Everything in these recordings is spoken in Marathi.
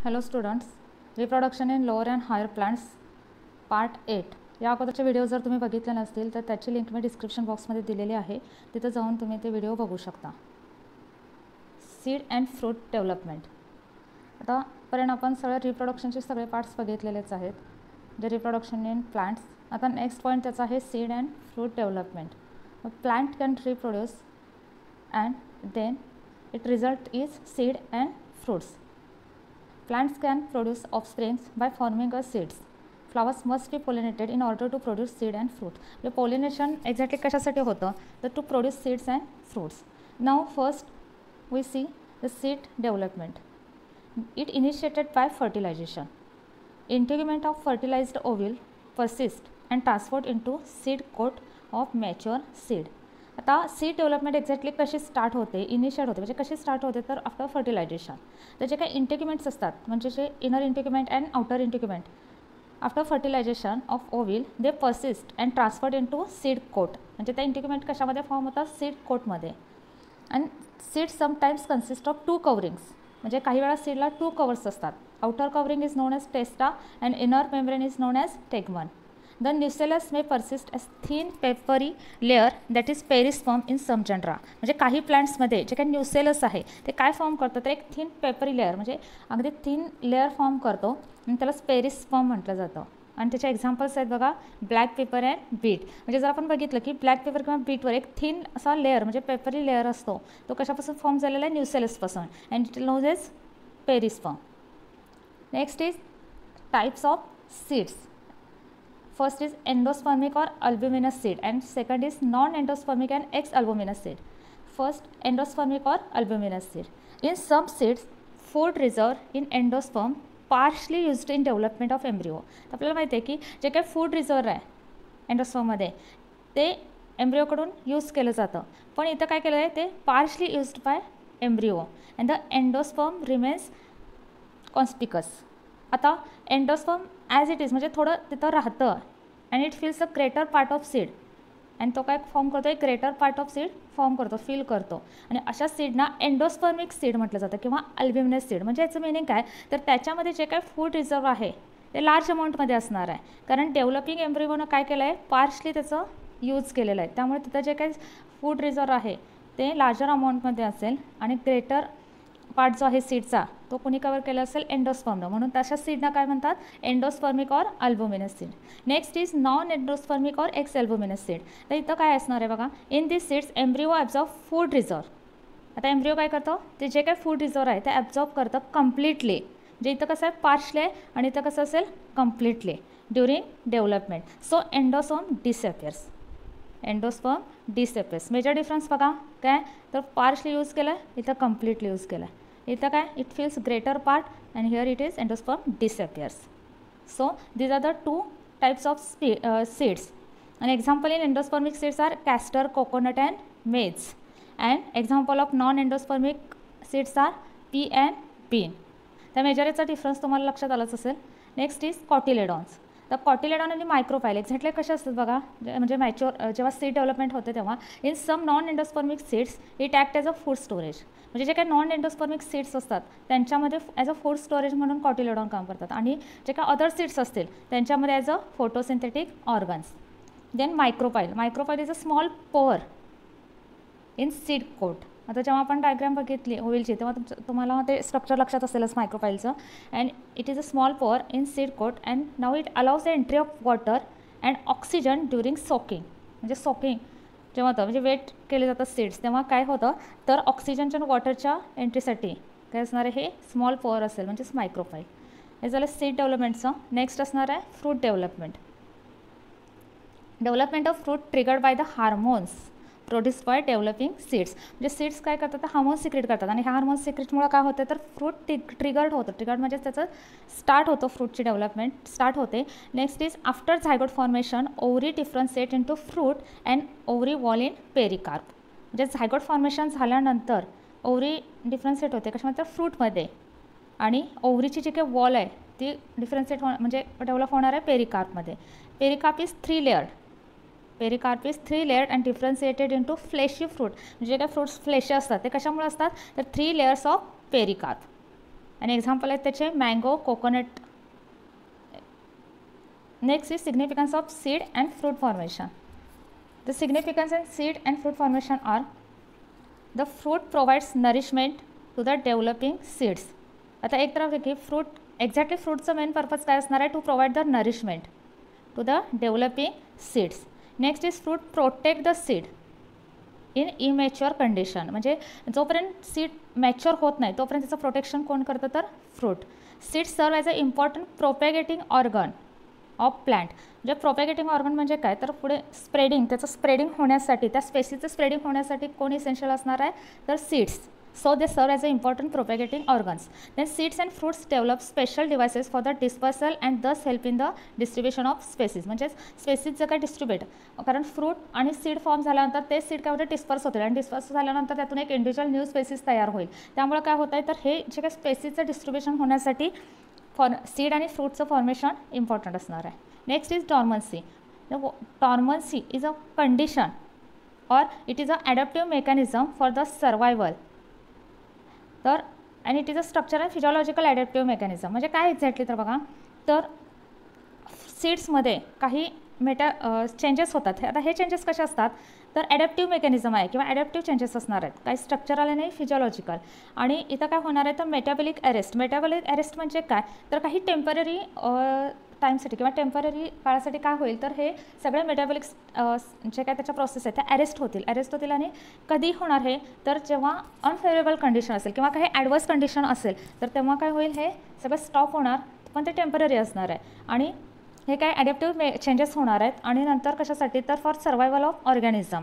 Hello students, reproduction in lower and higher plants part 8 या अगोदरचे व्हिडिओ जर तुम्ही बघितले नसतील तर त्याची लिंक मी डिस्क्रिप्शन बॉक्समध्ये दिलेली आहे. तिथं जाऊन तुम्ही ते व्हिडिओ बघू शकता. Seed and fruit development. आतापर्यंत आपण सगळे रिप्रोडक्शनचे सगळे पार्ट्स बघितलेलेच आहेत, जे रिप्रोडक्शन इन प्लांट्स. आता नेक्स्ट पॉईंट त्याचा आहे seed and fruit development. Plant can reproduce and then it result is seed and fruits. Plants can produce offsprings by forming a seeds. Flowers must be pollinated in order to produce seed and fruit. The pollination exactly कशासाठी होतं तर to produce seeds and fruits. Now first we see the seed development. It initiated by fertilization. Integument of fertilized ovule persist and transferred into seed coat of mature seed. आता सीड डेव्हलपमेंट एक्झॅक्टली कशी स्टार्ट होते, इनिशिएट होते, म्हणजे कशी स्टार्ट होते तर आफ्टर फर्टिलायझेशन. तर जे काही इंटिग्युमेंट्स असतात, म्हणजे जे inner integument and outer integument, after fertilisation of ovule they persist and transferred into seed coat. म्हणजे त्या इंटिग्युमेंट कशामध्ये फॉर्म होतात, सीड कोटमध्ये. And seed sometimes consist of 2 coverings. म्हणजे काही वेळा सीडला 2 कवर्स असतात. Outer covering is known as testa and inner membrane is known as tegmen. The nucellus may persist as thin papery layer that is perisperm in some genera. म्हणजे काही प्लांट्समध्ये जे काही न्यूसेलस आहे ते काय फॉर्म करतं तर एक थिन पेपरी लेअर, म्हणजे अगदी थिन लेअर फॉर्म करतो आणि त्याला पेरिस्पर्म म्हटलं जातं. आणि त्याचे एक्झाम्पल्स आहेत बघा, ब्लॅक पेपर अँड बीट. म्हणजे जर आपण बघितलं की ब्लॅक पेपर किंवा बीटवर एक थिन असा लेअर म्हणजे पेपरी लेअर असतो, तो कशापासून फॉर्म झालेला आहे, न्यूसेलसपासून. And it knows as perisperm. Next is types of seeds. First is endospermic or albuminous seed and second is non-endospermic and ex-albuminous seed. First, endospermic or albuminous seed. In some seeds, food reserve in endosperm partially used in development of embryo. आपल्याला माहिती आहे की जे काही फूड रिझर्व आहे एंडोस्पर्ममध्ये ते एम्ब्रिओकडून यूज केलं जातं, पण इथं काय केलं आहे ते partially used by embryo and the endosperm remains conspicuous. आता एंडोस्पर्म ॲज इट इज म्हणजे थोडं तिथं राहतं and it fills a greater part of seed. आणि तो काय फॉर्म करतो, एक greater part of seed form करतो, फील करतो. आणि अशा सीडना एंडोस्पर्मिक सीड म्हटलं जातं किंवा अल्ब्युमिनस सीड. म्हणजे याचं मिनिंग काय तर त्याच्यामध्ये जे काय फूड रिझर्व आहे ते लार्ज अमाऊंटमध्ये असणार आहे, कारण डेव्हलपिंग एम्ब्रिओनं काय केलं आहे पार्शली त्याचं यूज केलेलं आहे. त्यामुळे तिथं जे काही फूड रिझर्व आहे ते लार्जर अमाऊंटमध्ये असेल आणि ग्रेटर पार्ट जो आहे सीडचा तो कोणी कवर केला असेल एंडोस्पर्मनं, म्हणून तशा सीडना काय म्हणतात endospermic or albuminous seed. Next is non endospermic or ex albuminous seed. तर इथं काय असणार आहे बघा, in this seeds embryo absorb food reserve. आता एम्ब्रिओ काय करतं ते जे काही फूड रिझर्व आहे ते ॲब्झॉर्ब करतं कम्प्लिटली. म्हणजे इथं कसं आहे पार्शली आहे आणि इथं कसं असेल completely during development. So endosome disappears. Endosperm disappears. Major difference बघा काय तर पार्शली यूज केलं आहे, इथं कम्प्लिटली यूज केलं आहे. इथं काय it fills greater part and here it is endosperm disappears. So these are the 2 types of seeds. An example in endospermic seeds are castor, coconut and maize. And example of non-endospermic seeds are pea and bean. त्या मेजरचा डिफरन्स तुम्हाला लक्षात आलाच असेल. Next is cotyledons. तर कॉटिलेडॉन आणि मायक्रोपाईल एक्झॅक्टली कसे असतात बघा, म्हणजे मॅच्युअर जेव्हा सीड डेव्हलपमेंट होते तेव्हा in some non endospermic seeds it act as a food storage. म्हणजे जे काही नॉन एंडोस्पर्मिक सीड्स असतात त्यांच्यामध्ये ॲज अ फूड स्टोरेज म्हणून कॉटिलेडॉन काम करतात, आणि जे काही अदर सीड्स असतील त्यांच्यामध्ये as a photosynthetic organs. Then micropyle. Micropyle is a small pore in seed coat. आता जेव्हा आपण डायग्राम बघितली होईलची तेव्हा तुम्हाला ते स्ट्रक्चर लक्षात असेलच मायक्रोपाईलचं. And it is a small pore in seed coat and now it allows the entry of water and oxygen during soaking. म्हणजे सोकिंग जेव्हा होतं म्हणजे वेट केले जातात सीड्स तेव्हा काय होतं तर ऑक्सिजनच्या वॉटरच्या एंट्रीसाठी काय असणार आहे हे स्मॉल पोअर असेल म्हणजेच मायक्रोपाईल. हे झालं सीड डेव्हलपमेंटचं. नेक्स्ट असणार आहे fruit development. Development of fruit triggered by the hormones produce by developing seeds. म्हणजे सीड्स काय करतात तर हार्मोन्स सिक्रेट करतात आणि ह्या हार्मोन्स सिक्रेटमुळे काय होतं तर फ्रूट ट्रिगर्ड होतं. ट्रिगर्ड म्हणजे त्याचं स्टार्ट होतं, फ्रूटची डेव्हलपमेंट स्टार्ट होते. Next is after zygote formation ovary differentiate into fruit and ovary wall in pericarp. म्हणजे झायगोट फॉर्मेशन झाल्यानंतर ओव्हरी डिफरन्शिएट होते कशामध्ये तर फ्रूटमध्ये, आणि ओव्हरीची जी काही वॉल आहे ती डिफरन्शिएट म्हणजे डेव्हलप होणार आहे पेरिकार्पमध्ये. Pericarp is 3 layered. Pericarp is 3 layered and differentiated into fleshy fruit. म्हणजे जे काही फ्रूट्स फ्लेशी असतात ते कशामुळे असतात तर 3 लेयर्स ऑफ पेरिकार्प. आणि एक्झाम्पल आहेत त्याचे mango, coconut. Next is significance of seed and fruit formation. The significance in seed and fruit formation are the fruit provides nourishment to the developing seeds. आता एक तरफ की फ्रूट एक्झॅक्टली फ्रूटचं मेन पर्पज काय असणार आहे, to provide the nourishment to the developing seeds. Next is fruit protect the seed in immature condition. म्हणजे जोपर्यंत सीड मॅच्युअर होत नाही तोपर्यंत त्याचं प्रोटेक्शन कोण करतं, तर fruit. Seed serve as a important propagating organ of plant. म्हणजे प्रोपॅगेटिंग ऑर्गन म्हणजे काय, तर पुढे स्प्रेडिंग, त्याचं स्प्रेडिंग होण्यासाठी, त्या स्पेसीचं स्प्रेडिंग होण्यासाठी कोण इसेन्शियल असणार आहे, तर seeds. So they serve as a important propagating organs. Then seeds and fruits develop special devices for the dispersal and thus help in the distribution of species. म्हणजे स्पेसीज जर काय डिस्ट्रीब्यूट, कारण फ्रूट आणि सीड फॉर्म झाल्यानंतर ते सीड काय होते, डिस्पर्स होतील आणि डिस्पर्स झाल्यानंतर त्यातून एक इंडिव्हिज्युअल न्यू स्पेसीज तयार होईल. त्यामुळे काय होत आहे, तर हे जे काय स्पेसीजचं डिस्ट्रीब्युशन होण्यासाठी सीड आणि फ्रूटचं फॉर्मेशन इम्पॉर्टंट असणार आहे. Next is dormancy. Dormancy is a condition or it is a adaptive mechanism for the survival. तर and it is a structural and physiological adaptive mechanism. म्हणजे काय एक्झॅक्टली, तर बघा, तर सीड्समध्ये काही चेंजेस होतात. आता हे चेंजेस कसे असतात, तर ॲडॅप्टिव्ह मेकॅनिझम आहे किंवा ॲडॅप्टिव्ह चेंजेस असणार आहेत, काही स्ट्रक्चरल आणि फिजिओलॉजिकल. आणि इथं काय होणार आहे, तर मेटाबॉलिक अरेस्ट. मेटाबॉलिक अरेस्ट म्हणजे काय, तर काही टेम्पररी टाईमसाठी किंवा टेम्पररी काळासाठी काय होईल, तर हे सगळे मेटाबॉलिक जे काय त्याच्या प्रोसेस आहेत त्या अरेस्ट होतील. आणि कधी होणार हे, तर जेव्हा अनफेवरेबल कंडिशन असेल किंवा काही ॲडवर्स कंडिशन असेल तर तेव्हा काय होईल, हे सगळं स्टॉप होणार, पण ते टेम्पररी असणार आहे. आणि हे काय ॲडॅप्टिव्ह चेंजेस होणार आहेत. आणि नंतर कशासाठी, तर for survival of organism.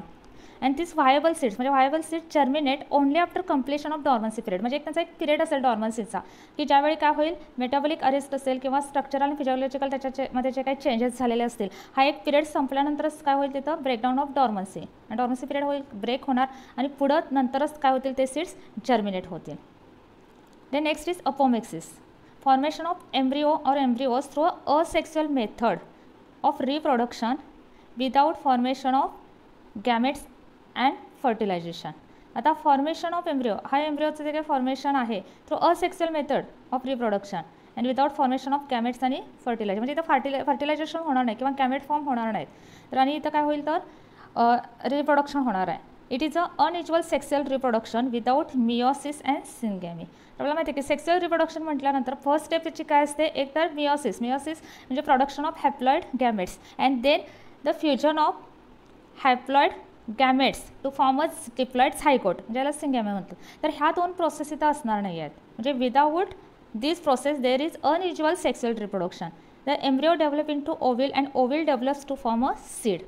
And this viable seeds, म्हणजे viable seeds germinate only after completion of dormancy period. म्हणजे एक त्यांचा एक पिरियड असेल डॉर्मन्सीचा, की ज्यावेळी काय होईल, मेटाबॉलिक अरेस्ट असेल किंवा स्ट्रक्चरल आणि फिजिओलॉजिकल त्याच्यामध्ये जे काही चेंजेस झालेले असतील, हा एक पिरियड संपल्यानंतरच काय होईल, तिथं ब्रेकडाऊन ऑफ डॉर्मन्सी. आणि डॉर्मन्सी पिरियड होईल, ब्रेक होणार आणि पुढं नंतरच काय होतील, ते सीड्स जर्मिनेट होतील. Then next is apomixis. Formation of embryo और embryos through a sexual method of reproduction without formation of gametes and fertilisation. आता फॉर्मेशन ऑफ एम्ब्रिओ, हा एम्ब्रिओचं जे काही फॉर्मेशन आहे through asexual method of reproduction and without formation of gametes आणि फर्टिलायझेशन. म्हणजे इथं फर्टिलायझेशन होणार नाही किंवा गॅमेट फॉर्म होणार नाहीत. तर आणि इथं काय होईल, तर रिप्रोडक्शन होणार आहे. It is a unusual sexual reproduction without meiosis and syngamy. आपल्याला माहिती आहे की सेक्सुअल रिप्रोडक्शन म्हटल्यानंतर फर्स्ट स्टेप त्याची काय असते, एक तर मिओसिस म्हणजे production of haploid gametes and then the fusion of haploid gametes to form a diploid zygote, ज्याला सिंगॅमी म्हणतात. तर ह्या दोन प्रोसेस इथं असणार नाही आहेत. म्हणजे without this process there is unusual sexual reproduction. The embryo develop into ovule and ovule develops to form a seed.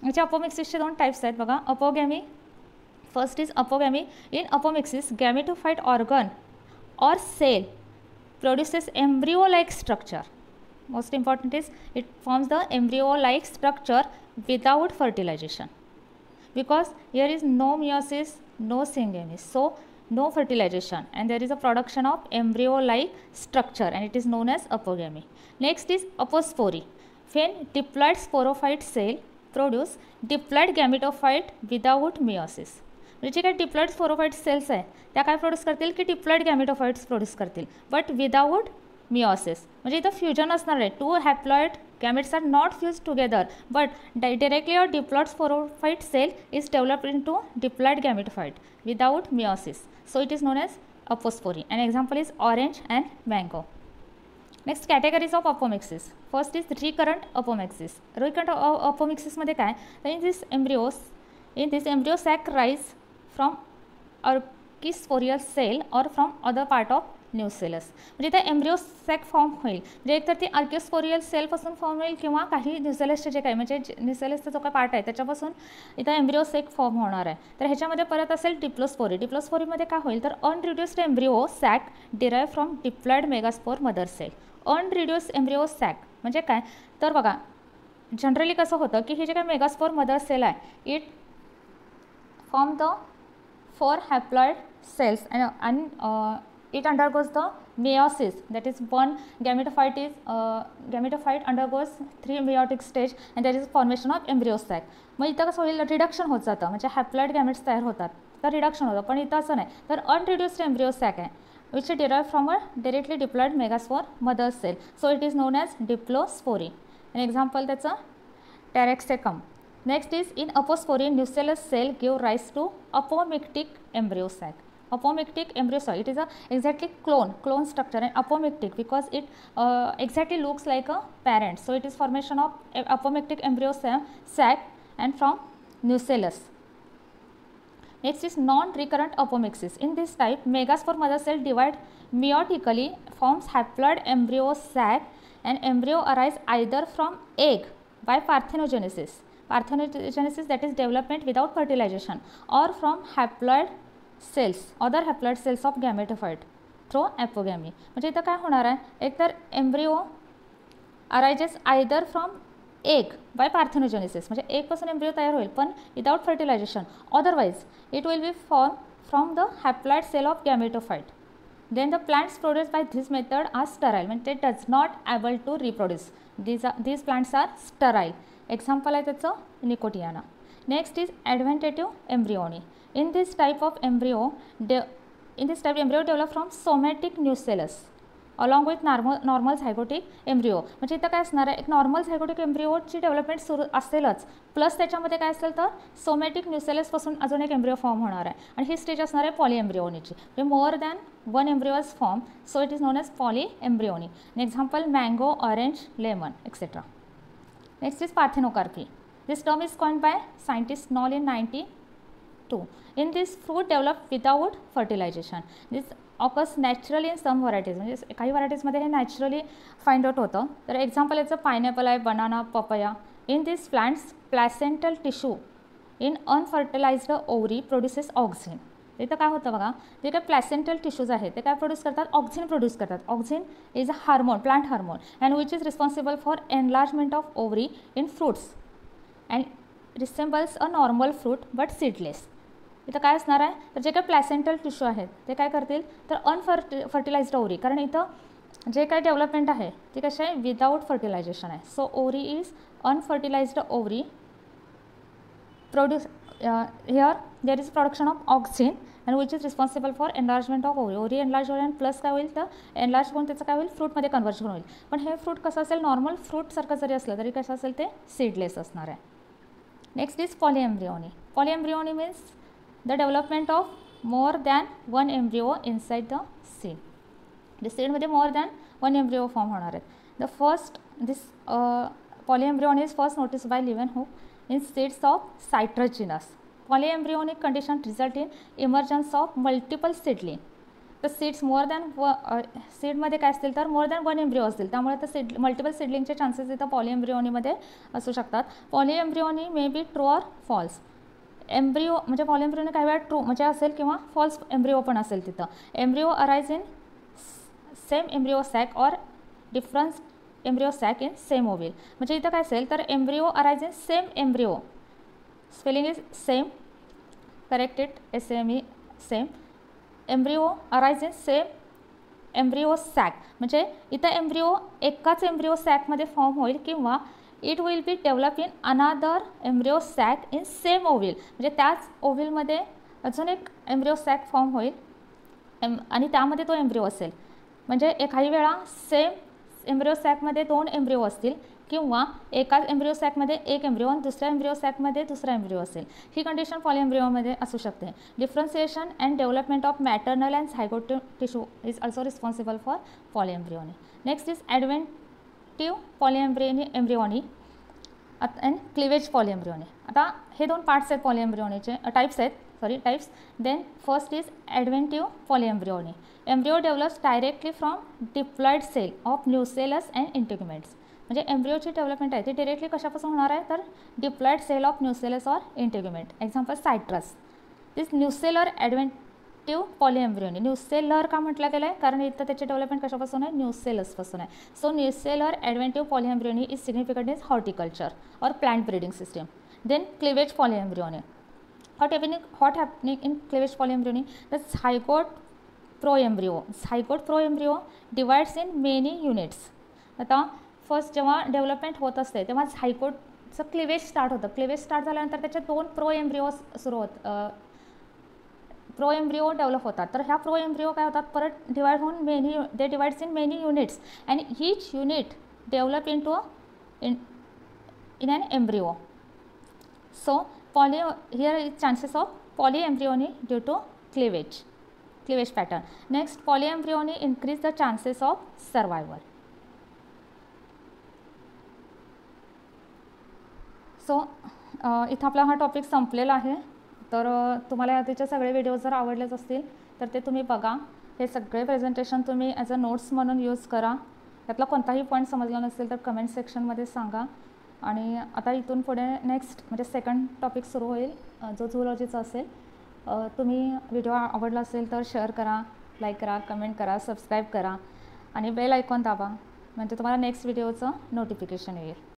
याचे अपोमिक्सिसचे दोन टाईप्स आहेत बघा. Apogamy, first is apogamy. In apomixis gametophyte organ or cell produces embryo-like structure. Most important is it forms the embryo-like structure without fertilization, because here is no meiosis, no syngamy, so no fertilization, and there is a production of embryo-like structure and it is known as apogamy. Next is apospory. When diploid sporophyte cell produce diploid gametophyte without meiosis. म्हणजे जे काही डिप्लॉइड स्पोरोफाइट सेल्स आहे त्या काय प्रोड्यूस करतील, की डिप्लॉइड गॅमेटोफाइट्स प्रोड्यूस करतील, बट विदाऊट मिओसिस. म्हणजे इथं फ्युजन असणार आहे. Two haploid gametes are not fuse together, but directly a diploid sporophyte cell is developed into diploid gametophyte without meiosis. So it is known as apospory. And example is orange and mango. Next categories of apomixis. First is recurrent apomixis. Recurrent अपोमिक्सिसमध्ये काय, तर in this embryo sac rise from archesporial cell और from other part of nucellus. म्हणजे इथं एम्ब्रिओ सॅक फॉर्म होईल. म्हणजे एकतर ती अर्किस्पोरियल सेलपासून फॉर्म होईल किंवा काही न्यूसेलसचे जे काही म्हणजे न्यूसेलसचा जो काही पार्ट आहे त्याच्यापासून इथं एम्ब्रिओ सॅक फॉर्म होणार आहे. तर ह्याच्यामध्ये परत असेल डिप्लोस्पोरी. डिप्लोस्पोरीमध्ये काय होईल, तर unreduced embryo sac derive from diploid megaspore mother cell. Unreduced embryo sac म्हणजे काय, तर बघा जनरली कसं होतं की हे जे काही मेगास्पोर मदर सेल आहे it form the 4 haploid cells and it undergoes the meiosis, that is one gametophyte undergoes 3 meiotic stage and there is formation of embryo sac. मग इथं कसं होईल, रिडक्शन होत जातं, म्हणजे हॅप्लॉइड गॅमेट्स तयार होतात तर रिडक्शन होतं. पण इथं असं नाही, तर अनरिड्युस्ड एम्ब्रिओ सॅक आहे which is derived from a directly diploid megaspore mother cell. So it is known as diplospory. An example, that's a Taraxacum. Next is in apospory, nucellus cell give rise to apomictic embryo sac. Apomictic embryo sac, it is a exactly clone structure, and apomictic because it exactly looks like a parent. So it is formation of apomictic embryo sac and from nucellus. Next is non-recurrent apomixis. In this type, megaspore mother cell divide meiotically, forms haploid embryo sac, and embryo arise either from egg by parthenogenesis, that is development without fertilization, or from haploid cells, other haploid cells of gametophyte through apogamy. म्हणजे इथं काय होणार आहे, एक तर embryo arises either from egg by parthenogenesis, म्हणजे एग पासून एम्ब्रिओ तयार होईल पण without fertilisation, otherwise it will be form from the haploid cell of gametophyte. Then the plants produced by this method are sterile, means it does not able to reproduce. These plants are sterile. Example आहे त्याचं Nicotiana. Next is adventative embryony. In this type embryo develop from somatic nucellus along with normal zygotic embryo. म्हणजे इथं काय असणार आहे, एक नॉर्मल झायगोटिक एम्ब्रिओची डेव्हलपमेंट सुरू असेलच, प्लस त्याच्यामध्ये काय असेल तर सोमॅटिक न्यूसेलसपासून अजून एक एम्ब्रिओ फॉर्म होणार आहे, आणि ही स्टेज असणार आहे पॉली एम्ब्रिओनीची, म्हणजे more than one embryo is form, so it is known as polyembryony. Example mango, orange, lemon etcetera. Next is parthenocarpy. This term is coined by scientist Noll in 1992. In this fruit developed without fertilization. This occurs naturally in some varieties, म्हणजे काही व्हरायटीजमध्ये हे नॅचरली फाइंड आउट होतं. तर एक्झाम्पल याचं पायनॅपल आहे, banana, papaya. In this plants placental tissue in unfertilised ovary produces auxin. इथं काय होतं बघा, जे काही प्लॅसेंटल टिश्यूज आहेत ते काय प्रोड्यूस करतात, ऑक्झिन प्रोड्यूस करतात. Auxin is a hormone, plant hormone, and which is responsible for enlargement of ovary in fruits and resembles a normal fruit but seedless. इथं काय असणार आहे, तर जे काही प्लॅसेंटल टिश्यू आहेत ते काय करतील, तर फर्टिलाइज्ड ओव्हरी, कारण इथं जे काही डेव्हलपमेंट आहे ते कसे आहे, विदाउट फर्टिलायझेशन आहे. So ovary is unfertilised ovary produce here there is production of auxin and which is responsible for enlargement of ovary. Ovary enlarge होईल आणि प्लस काय होईल, तर एनलार्ज होऊन त्याचं काय होईल, फ्रूटमध्ये कन्व्हर्जन होईल. पण हे फ्रूट कसं असेल, नॉर्मल फ्रूटसारखं जरी असलं तरी कसं असेल, ते सीडलेस असणार आहे. Next is polyembryony. Polyembryony means the development of more than one embryo inside the seed. The seed मध्ये more than one embryo form होणार आहेत. The first this polyembryony is first noticed by Leeuwenhoek in seeds of citrus genus. Polyembryonic condition result in emergence of multiple seedling. The seeds more than seed मध्ये काय असतील तर more than one embryo असतील, त्यामुळे तर मल्टिपल सीडलिंगचे चान्सेस इथं पॉलीएम्ब्रिओनीमध्ये असू शकतात. Polyembryony may be true or false. Embryo म्हणजे पॉलीएम्ब्रिओनी काही वेळा ट्रू म्हणजे असेल किंवा फॉल्स एम्ब्रिओ पण असेल तिथं. Embryo arise in same embryo sac or difference embryo sac in same ovule. म्हणजे इथं काय असेल तर embryo arise in same embryo, spelling is same, corrected SAME same. Embryo arise in same embryo sac, म्हणजे इथं एम्ब्रिओ एकाच एम्ब्रिओ सॅकमध्ये फॉर्म होईल किंवा it will be develop in another embryo sac in same ovule, म्हणजे त्याच ओव्हिलमध्ये अजून एक एम्ब्रिओ सॅक फॉर्म होईल आणि त्यामध्ये तो एम्ब्रिओ असेल. म्हणजे काही वेळा सेम एम्ब्रिओ सॅकमध्ये दोन एम्ब्रिओ असतील किंवा एकाच एम्ब्रिओ सॅकमध्ये एक एम्ब्रिओ आणि दुसऱ्या एम्ब्रिओ सॅकमध्ये दुसरा एम्ब्रिओ असेल. ही कंडिशन पॉलीएम्ब्रिओमध्ये असू शकते. Differentiation and development of maternal and zygotic tissue is also responsible for polyembryony. Next is adventive polyembryony and cleavage polyembryony. आता हे दोन पार्ट्स आहेत पॉलीएम्ब्रिओनीचे, टाइप्स आहेत, types. Then first is adventive polyembryony. Embryo develops directly from diploid cell of nucellus and integuments. म्हणजे एम्ब्रिओची डेव्हलपमेंट आहे ती डिरेक्टली कशापासून होणार आहे, तर diploid cell of nucellus or integument. Example citrus. This nucellar adventive polyembryony. Nucellar का म्हटलं गेलं आहे, कारण इथं त्याची डेव्हलपमेंट कशापासून आहे, न्यूसेलसपासून आहे. So nucellar adventive polyembryony is significant in horticulture or plant breeding system. Then cleavage polyembryony. What happening in cleavage polyembryony? The zygote proembryo. Zygote proembryo divides in many units. आता फर्स्ट जेव्हा डेव्हलपमेंट होत असते तेव्हा झायगोटचं क्लिवेज स्टार्ट होतं. क्लिवेज स्टार्ट झाल्यानंतर त्याचे दोन प्रोएम्ब्रिओ सुरू प्रो एम्ब्रिओ डेव्हलप होतात. तर ह्या प्रो एम्ब्रिओ काय होतात, परत डिवाइड होऊन they divides in many units and each unit develop in an embryo. So here is chances of polyembryony due to cleavage pattern. Next, polyembryony increase the chances of survival. So इथं आपला हा टॉपिक संपलेला आहे. तर तुम्हाला त्याचे सगळे व्हिडिओ जर आवडलेच असतील तर ते तुम्ही बघा. हे सगळे प्रेझेंटेशन तुम्ही ॲज अ नोट्स म्हणून यूज करा. त्यातला कोणताही पॉईंट समजला नसेल तर कमेंट सेक्शनमध्ये सांगा. आणि आता इथून पुढे नेक्स्ट म्हणजे सेकंड टॉपिक सुरू होईल जो झूलॉजीचा असेल. तुम्ही व्हिडिओ आवडला असेल तर शेअर करा, लाईक करा, कमेंट करा, सबस्क्राईब करा आणि बेल आयकॉन दाबा म्हणजे तुम्हाला नेक्स्ट व्हिडिओचं नोटिफिकेशन येईल.